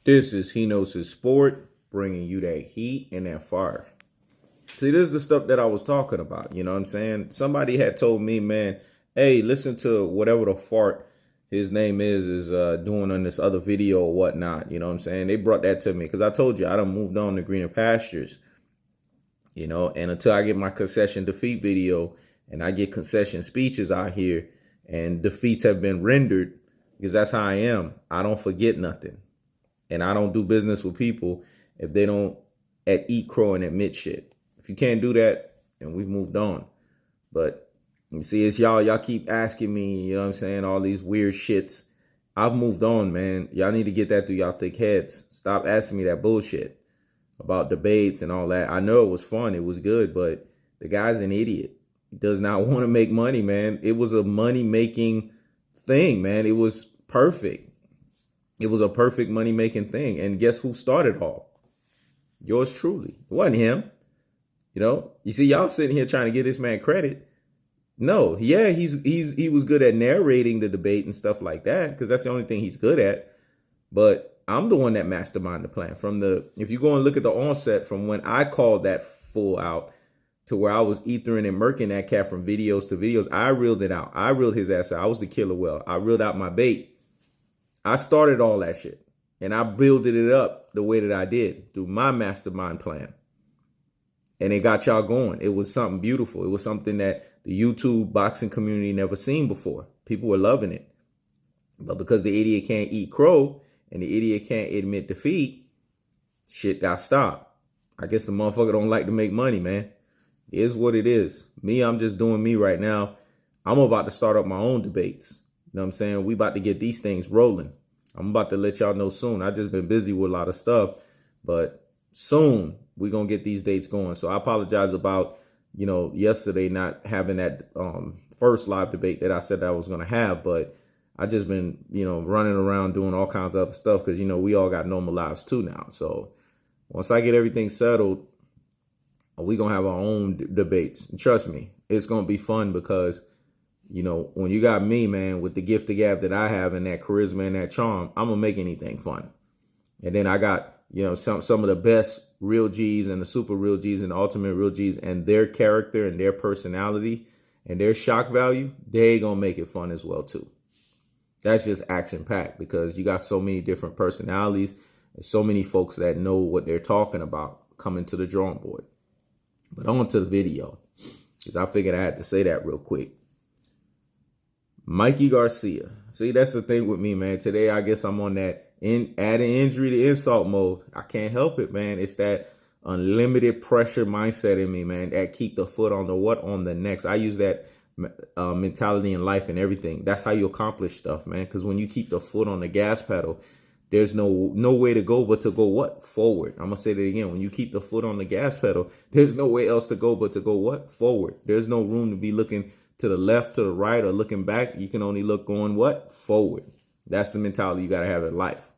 This is He Knows His Sport, bringing you that heat and that fire. See, this is the stuff that I was talking about. You know what I'm saying? Somebody had told me, man, hey, listen to whatever the fart his name is doing on this other video or whatnot. You know what I'm saying? They brought that to me because I told you I done moved on to greener pastures. And until I get my concession defeat video and I get concession speeches out here and defeats have been rendered, because that's how I am. I don't forget nothing. And I don't do business with people if they don't eat crow and admit shit. If you can't do that, then we've moved on. But you see, it's y'all keep asking me, you know what I'm saying, all these weird shits. I've moved on, man. Y'all need to get that through y'all thick heads. Stop asking me that bullshit about debates and all that. I know it was fun. It was good, but the guy's an idiot. He does not want to make money, man. It was a money-making thing, man. It was perfect. It was a perfect money-making thing. And guess who started all? Yours truly. It wasn't him. You see, y'all sitting here trying to give this man credit. No, yeah, he was good at narrating the debate and stuff like that, because that's the only thing he's good at. But I'm the one that masterminded the plan. If you go and look at the onset from when I called that fool out to where I was ethering and murking that cat from videos to videos, I reeled it out. I reeled his ass out. I was the killer whale. I reeled out my bait. I started all that shit. And I builded it up the way that I did through my mastermind plan. And it got y'all going. It was something beautiful. It was something that the YouTube boxing community never seen before. People were loving it. But because the idiot can't eat crow and the idiot can't admit defeat, shit got stopped. I guess the motherfucker don't like to make money, man. It is what it is. Me, I'm just doing me right now. I'm about to start up my own debates. You know what I'm saying? We about to get these things rolling. I'm about to let y'all know soon. I just been busy with a lot of stuff, but soon we're going to get these dates going. So I apologize about, yesterday not having that first live debate that I said that I was going to have, but I just been, running around doing all kinds of other stuff because, we all got normal lives too now. So once I get everything settled, we're going to have our own debates. And trust me, it's going to be fun because, when you got me, man, with the gift of gab that I have and that charisma and that charm, I'm going to make anything fun. And then I got, some of the best real G's and the super real G's and the ultimate real G's, and their character and their personality and their shock value, they going to make it fun as well, too. That's just action packed because you got so many different personalities and so many folks that know what they're talking about coming to the drawing board. But on to the video, because I figured I had to say that real quick. Mikey Garcia. See, that's the thing with me, man. Today, I guess I'm on that adding injury to insult mode. I can't help it, man. It's that unlimited pressure mindset in me, man, that keep the foot on the next. I use that mentality in life and everything. That's how you accomplish stuff, man. Because when you keep the foot on the gas pedal, there's no way to go but to go what? Forward. I'm going to say that again. When you keep the foot on the gas pedal, there's no way else to go but to go what? Forward. There's no room to be looking to the left, to the right, or looking back. You can only look going what? Forward. That's the mentality you got to have in life.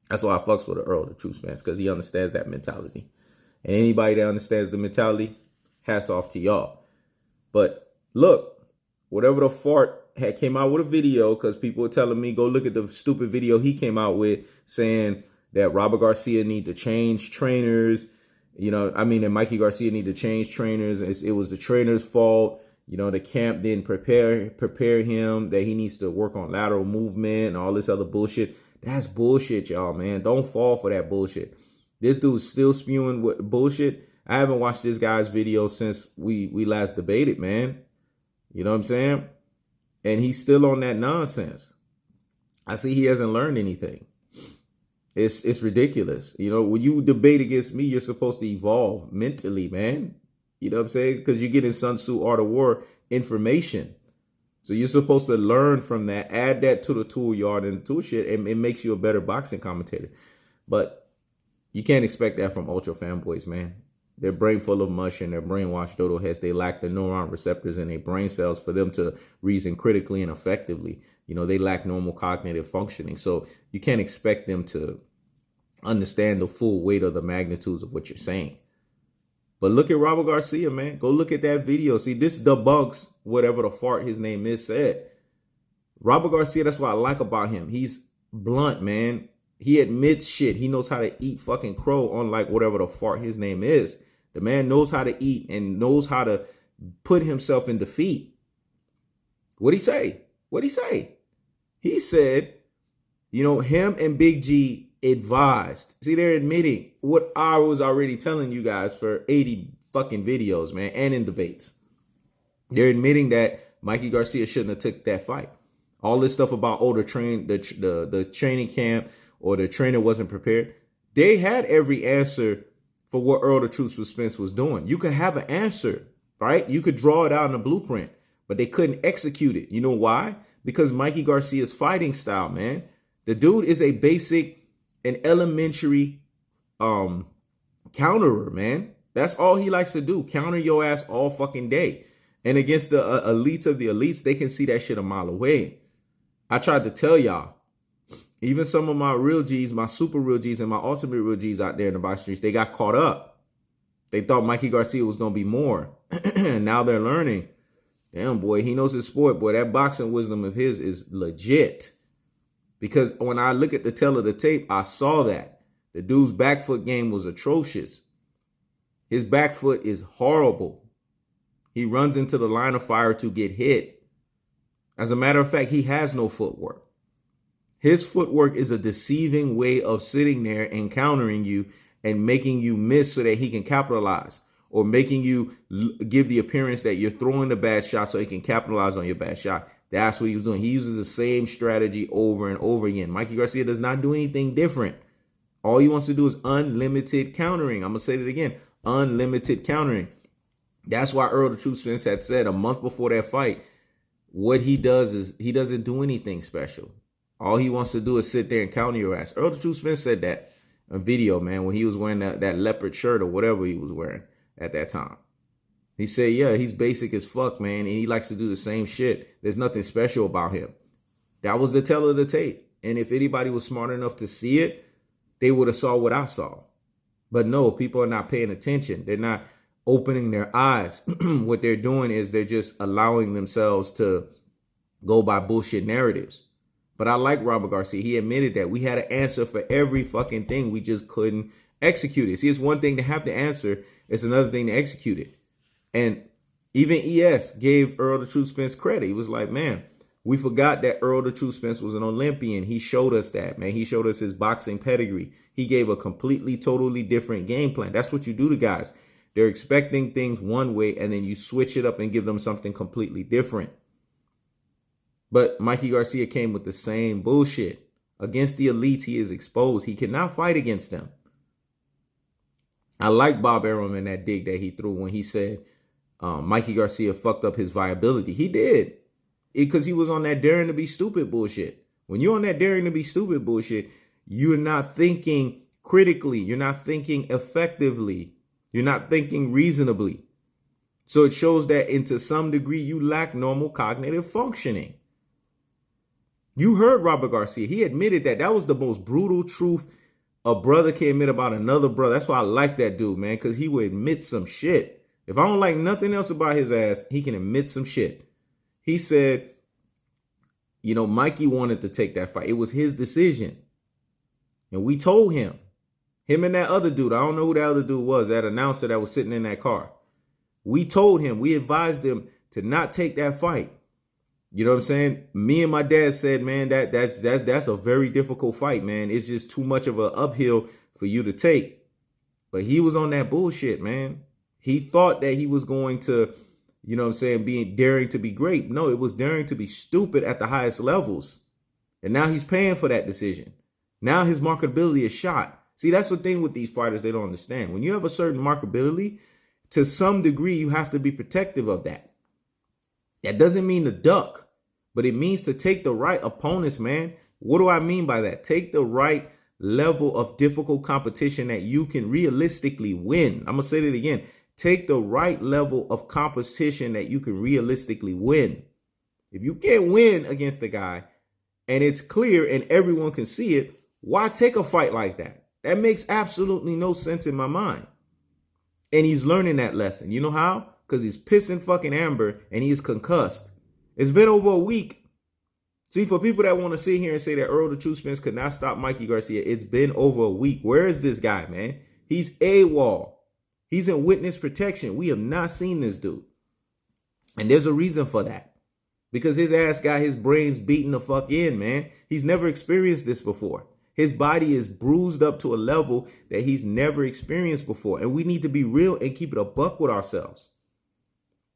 That's why I fucks with Errol TheTruth Spence, because he understands that mentality. And anybody that understands the mentality, hats off to y'all. But look, whatever the fart had came out with a video, because people were telling me, go look at the stupid video he came out with saying that Robert Garcia need to change trainers. And Mikey Garcia need to change trainers. It was the trainer's fault. The camp didn't prepare him, that he needs to work on lateral movement and all this other bullshit. That's bullshit, y'all, man. Don't fall for that bullshit. This dude's still spewing bullshit. I haven't watched this guy's video since we last debated, man. You know what I'm saying? And he's still on that nonsense. I see he hasn't learned anything. It's ridiculous. When you debate against me, you're supposed to evolve mentally, man. You know what I'm saying? Because you're getting Sun Tzu Art of War information. So you're supposed to learn from that, add that to the tool yard and the tool shit, and it makes you a better boxing commentator. But you can't expect that from ultra fanboys, man. They're brain full of mush and they're brainwashed dodo heads. They lack the neuron receptors in their brain cells for them to reason critically and effectively. They lack normal cognitive functioning. So you can't expect them to understand the full weight of the magnitudes of what you're saying. But look at Robert Garcia, man. Go look at that video. See, this debunks whatever the fart his name is said. Robert Garcia, that's what I like about him. He's blunt, man. He admits shit. He knows how to eat fucking crow, unlike whatever the fart his name is. The man knows how to eat and knows how to put himself in defeat. What'd he say? What'd he say? He said, him and Big G advised. See, they're admitting what I was already telling you guys for 80 fucking videos, man, and in debates. They're admitting that Mikey Garcia shouldn't have took that fight. All this stuff about, the training camp or the trainer wasn't prepared. They had every answer for what Errol TheTruth Spence was doing. You could have an answer, right? You could draw it out in a blueprint, but they couldn't execute it. You know why? Because Mikey Garcia's fighting style, man. The dude is a basic and elementary counterer, man. That's all he likes to do. Counter your ass all fucking day. And against the elites of the elites, they can see that shit a mile away. I tried to tell y'all, even some of my real G's, my super real G's and my ultimate real G's out there in the box streets, they got caught up. They thought Mikey Garcia was going to be more. Now they're learning. Damn, boy, he knows his sport. Boy, that boxing wisdom of his is legit. Because when I look at the tail of the tape, I saw that. The dude's back foot game was atrocious. His back foot is horrible. He runs into the line of fire to get hit. As a matter of fact, he has no footwork. His footwork is a deceiving way of sitting there and countering you and making you miss so that he can capitalize, or making you give the appearance that you're throwing the bad shot so he can capitalize on your bad shot. That's what he was doing. He uses the same strategy over and over again. Mikey Garcia does not do anything different. All he wants to do is unlimited countering. I'm going to say it again. Unlimited countering. That's why Errol TheTruth Spence had said a month before that fight, what he does is he doesn't do anything special. All he wants to do is sit there and counter your ass. Errol TheTruth Spence said that on video, man, when he was wearing that leopard shirt or whatever he was wearing at that time. He said, yeah, he's basic as fuck, man, and he likes to do the same shit. There's nothing special about him. That was the tell of the tape. And if anybody was smart enough to see it, they would have saw what I saw. But no, people are not paying attention. They're not opening their eyes. What they're doing is they're just allowing themselves to go by bullshit narratives. But I like Robert Garcia. He admitted that we had an answer for every fucking thing. We just couldn't execute it. See, it's one thing to have the answer. It's another thing to execute it. And even ES gave Errol TheTruth Spence credit. He was like, man, we forgot that Errol TheTruth Spence was an Olympian. He showed us that, man. He showed us his boxing pedigree. He gave a completely, totally different game plan. That's what you do to guys. They're expecting things one way, and then you switch it up and give them something completely different. But Mikey Garcia came with the same bullshit. Against the elites, he is exposed. He cannot fight against them. I like Bob Arum and that dig that he threw when he said Mikey Garcia fucked up his viability. He did. Because he was on that daring to be stupid bullshit. When you're on that daring to be stupid bullshit, you're not thinking critically. You're not thinking effectively. You're not thinking reasonably. So it shows that to some degree you lack normal cognitive functioning. You heard Robert Garcia. He admitted that. That was the most brutal truth a brother can admit about another brother. That's why I like that dude, man, because he would admit some shit. If I don't like nothing else about his ass, he can admit some shit. He said, Mikey wanted to take that fight. It was his decision. And we told him and that other dude, I don't know who that other dude was, that announcer that was sitting in that car. We told him, we advised him to not take that fight. You know what I'm saying? Me and my dad said, man, that's a very difficult fight, man. It's just too much of an uphill for you to take. But he was on that bullshit, man. He thought that he was going to, being daring to be great. No, it was daring to be stupid at the highest levels. And now he's paying for that decision. Now his marketability is shot. See, that's the thing with these fighters they don't understand. When you have a certain marketability, to some degree, you have to be protective of that. That doesn't mean to duck, but it means to take the right opponents, man. What do I mean by that? Take the right level of difficult competition that you can realistically win. I'm going to say that again. Take the right level of competition that you can realistically win. If you can't win against a guy and it's clear and everyone can see it, why take a fight like that? That makes absolutely no sense in my mind. And he's learning that lesson. You know how? Because he's pissing fucking amber and he's concussed. It's been over a week. See, for people that want to sit here and say that Errol TheTruth Spence could not stop Mikey Garcia, it's been over a week. Where is this guy, man? He's AWOL. He's in witness protection. We have not seen this dude. And there's a reason for that. Because his ass got his brains beaten the fuck in, man. He's never experienced this before. His body is bruised up to a level that he's never experienced before. And we need to be real and keep it a buck with ourselves.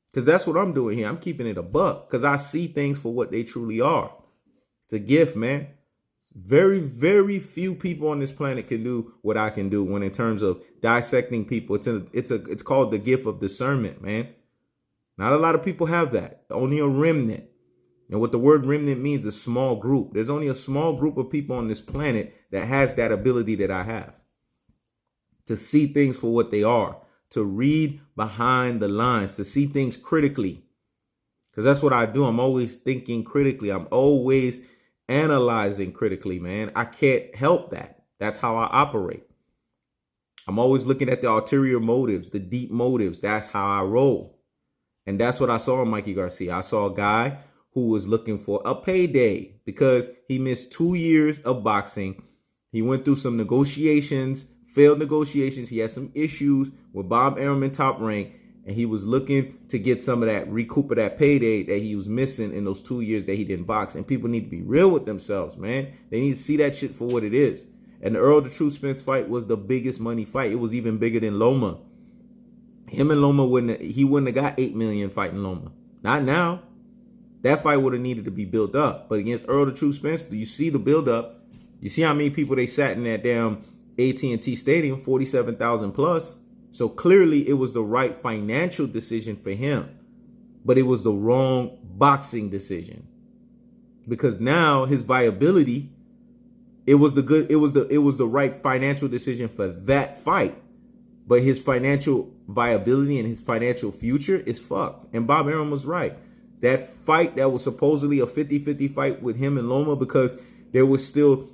Because that's what I'm doing here. I'm keeping it a buck because I see things for what they truly are. It's a gift, man. Very, very few people on this planet can do what I can do when in terms of dissecting people. It's called the gift of discernment, man. Not a lot of people have that. Only a remnant. And what the word remnant means is small group. There's only a small group of people on this planet that has that ability that I have. To see things for what they are. To read behind the lines. To see things critically. Because that's what I do. I'm always thinking critically. I'm always analyzing critically, man. I can't help that. That's how I operate. I'm always looking at the ulterior motives, the deep motives. That's how I roll. And that's what I saw in Mikey Garcia. I saw a guy who was looking for a payday because he missed 2 years of boxing. He went through some negotiations, failed negotiations. He had some issues with Bob Arum, Top Rank. And he was looking to get some of that, recoup of that payday that he was missing in those 2 years that he didn't box. And people need to be real with themselves, man. They need to see that shit for what it is. And the Errol TheTruth Spence fight was the biggest money fight. It was even bigger than Loma. Him and Loma wouldn't have got $8 million fighting Loma. Not now. That fight would have needed to be built up. But against Errol TheTruth Spence, do you see the build up? You see how many people they sat in that damn AT&T Stadium, 47,000 plus. So clearly it was the right financial decision for him, but it was the wrong boxing decision because now his viability, it was the right financial decision for that fight, but his financial viability and his financial future is fucked. And Bob Arum was right. That fight that was supposedly a 50-50 fight with him and Loma because there was still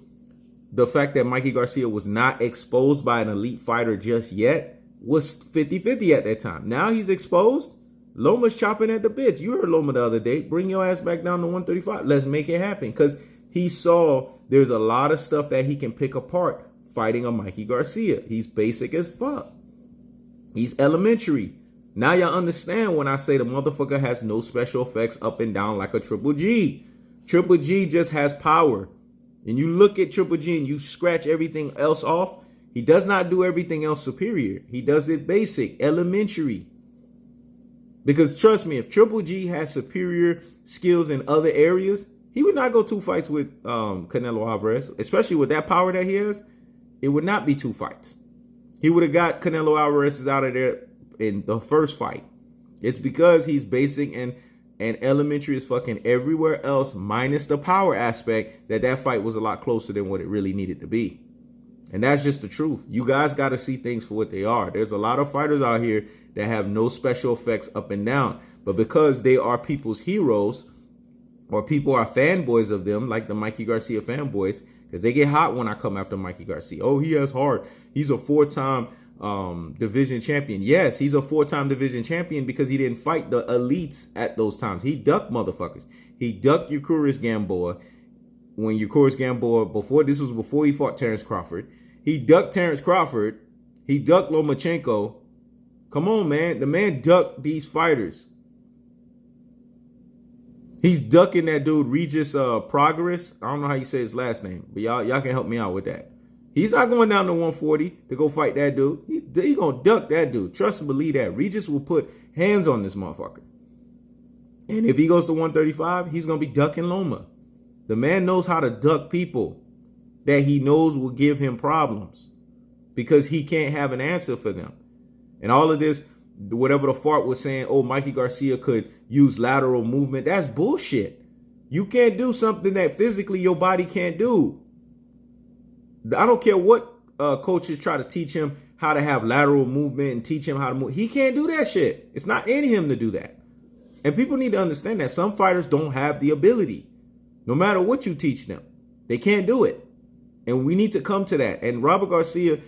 the fact that Mikey Garcia was not exposed by an elite fighter just yet. Was 50-50 at that time. Now he's exposed. Loma's chopping at the bits. You heard Loma the other day. Bring your ass back down to 135. Let's make it happen. Because he saw there's a lot of stuff that he can pick apart fighting a Mikey Garcia. He's basic as fuck. He's elementary. Now y'all understand when I say the motherfucker has no special effects up and down like a Triple G. Triple G just has power. And you look at Triple G and you scratch everything else off. He does not do everything else superior. He does it basic, elementary. Because trust me, if Triple G has superior skills in other areas, he would not go 2 fights with Canelo Alvarez, especially with that power that he has. It would not be 2 fights. He would have got Canelo Alvarez out of there in the first fight. It's because he's basic and elementary as fucking everywhere else, minus the power aspect, that fight was a lot closer than what it really needed to be. And that's just the truth. You guys got to see things for what they are. There's a lot of fighters out here that have no special effects up and down. But because they are people's heroes or people are fanboys of them, like the Mikey Garcia fanboys, because they get hot when I come after Mikey Garcia. Oh, he has heart. He's a 4-time division champion. Yes, he's a 4-time division champion because he didn't fight the elites at those times. He ducked motherfuckers. He ducked Eucurus Gamboa. When Eucurus Gamboa, before he fought Terrence Crawford, he ducked Terrence Crawford. He ducked Lomachenko. Come on, man. The man ducked these fighters. He's ducking that dude, Regis Progress. I don't know how you say his last name, but y'all can help me out with that. He's not going down to 140 to go fight that dude. He's going to duck that dude. Trust and believe that. Regis will put hands on this motherfucker. And if he goes to 135, he's going to be ducking Loma. The man knows how to duck people that he knows will give him problems because he can't have an answer for them. And all of this, whatever the fart was saying, oh, Mikey Garcia could use lateral movement. That's bullshit. You can't do something that physically your body can't do. I don't care what coaches try to teach him how to have lateral movement and teach him how to move. He can't do that shit. It's not in him to do that. And people need to understand that some fighters don't have the ability. No matter what you teach them, they can't do it. And we need to come to that. And Robert Garcia,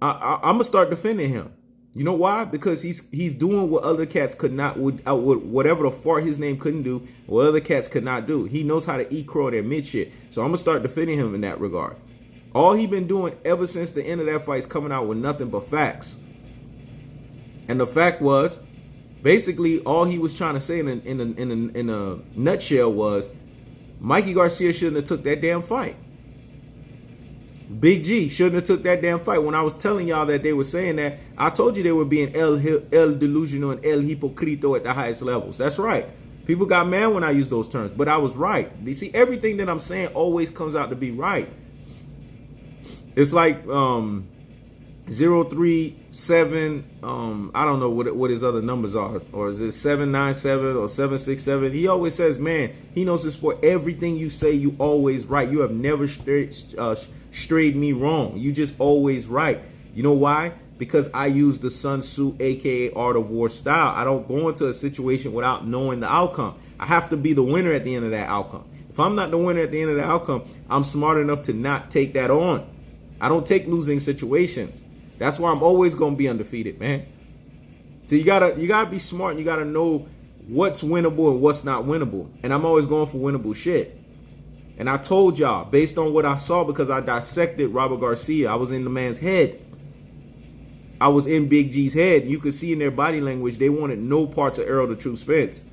I'm going to start defending him. You know why? Because he's doing what other cats could not, with whatever the fart his name couldn't do, what other cats could not do. He knows how to eat crow that mid shit. So I'm gonna start defending him in that regard. All he been doing ever since the end of that fight is coming out with nothing but facts. And the fact was, basically, all he was trying to say in a nutshell was, Mikey Garcia shouldn't have took that damn fight. Big G shouldn't have took that damn fight. When I was telling y'all that they were saying that, I told you they were being el delusional and el hipocrito at the highest levels. That's right. People got mad when I used those terms, but I was right. You see, everything that I'm saying always comes out to be right. It's like 037, I don't know what his other numbers are, or is it 797 or 767? He always says, man, he knows the sport. Everything you say, you always right. You have never strayed me wrong. You just always right. You know why? Because I use the Sun Tzu, aka Art of War style. I don't go into a situation without knowing the outcome. I have to be the winner at the end of that outcome. If I'm not the winner at the end of the outcome, I'm smart enough to not take that on. I don't take losing situations. That's why I'm always gonna be undefeated, man. So you gotta be smart, and you gotta know what's winnable and what's not winnable. And I'm always going for winnable shit. And I told y'all, based on what I saw, because I dissected Robert Garcia, I was in the man's head. I was in Big G's head. You could see in their body language, they wanted no parts of Errol TheTruth Spence.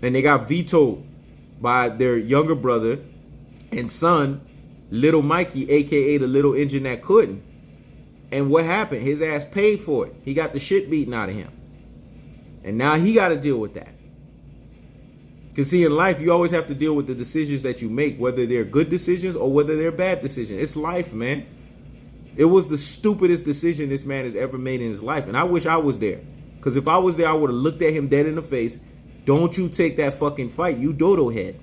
And they got vetoed by their younger brother and son, Little Mikey, aka the little engine that couldn't. And what happened? His ass paid for it. He got the shit beaten out of him. And now he got to deal with that. Because see, in life, you always have to deal with the decisions that you make, whether they're good decisions or whether they're bad decisions. It's life, man. It was the stupidest decision this man has ever made in his life. And I wish I was there. Because if I was there, I would have looked at him dead in the face. Don't you take that fucking fight, you dodo head.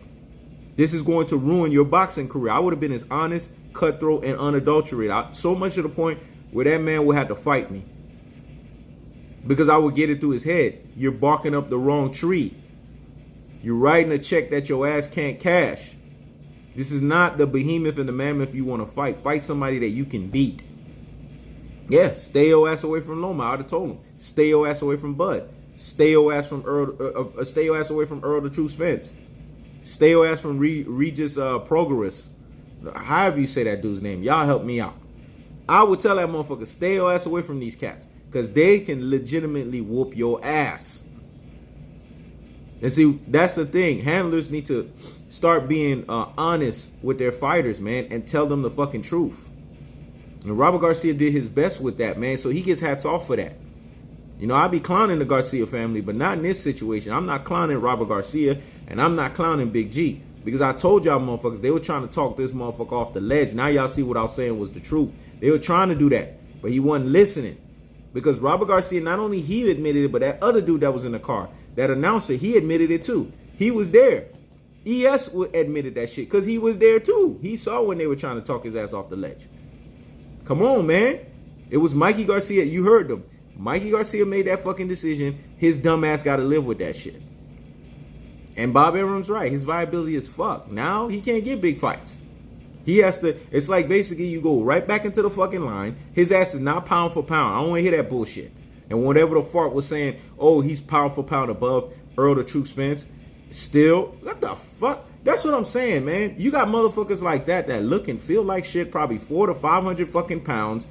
This is going to ruin your boxing career. I would have been as honest, cutthroat, and unadulterated. So much to the point where that man would have to fight me. Because I would get it through his head. You're barking up the wrong tree. You're writing a check that your ass can't cash. This is not the behemoth and the mammoth you want to fight. Fight somebody that you can beat. Yeah, stay your ass away from Loma. I would have told him. Stay your ass away from Bud. Stay your ass from Errol. Stay your ass away from Errol TheTruth Spence. Stay your ass from Regis Progress. However you say that dude's name. Y'all help me out. I would tell that motherfucker, stay your ass away from these cats. Because they can legitimately whoop your ass. And see, that's the thing. Handlers need to start being honest with their fighters, man. And tell them the fucking truth. And Robert Garcia did his best with that, man. So he gets hats off for that. You know, I be clowning the Garcia family, but not in this situation. I'm not clowning Robert Garcia, and I'm not clowning Big G. Because I told y'all motherfuckers, they were trying to talk this motherfucker off the ledge. Now y'all see what I was saying was the truth. They were trying to do that, but he wasn't listening. Because Robert Garcia, not only he admitted it, but that other dude that was in the car, that announcer, he admitted it too. He was there. ES admitted that shit because he was there too. He saw when they were trying to talk his ass off the ledge. Come on, man. It was Mikey Garcia. You heard them. Mikey Garcia made that fucking decision. His dumb ass got to live with that shit. And Bob Arum's right. His viability is fucked. Now he can't get big fights. He has to. It's like basically you go right back into the fucking line. His ass is not pound for pound. I don't want to hear that bullshit. And whatever the fart was saying, oh, he's pound for pound above Errol TheTruth Spence. Still, what the fuck? That's what I'm saying, man. You got motherfuckers like that look and feel like shit, probably 400 to 500 fucking pounds.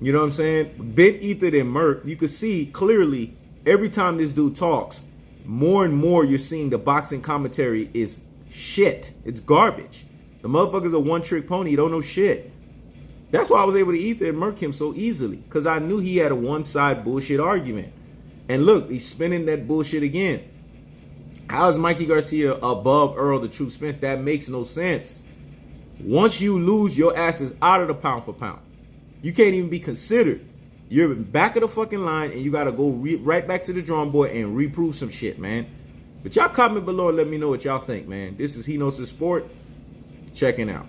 You know what I'm saying? Bit ether than Merc. You could see clearly every time this dude talks, more and more you're seeing the boxing commentary is shit. It's garbage. The motherfucker's a one-trick pony. You don't know shit. That's why I was able to ether and Merc him so easily. Because I knew he had a one-side bullshit argument. And look, he's spinning that bullshit again. How is Mikey Garcia above Errol TheTruth Spence? That makes no sense. Once you lose, your ass is out of the pound for pound. You can't even be considered. You're back of the fucking line, and you got to go right back to the drawing board and reprove some shit, man. But y'all comment below and let me know what y'all think, man. This is He Knows His Sport. Checking out.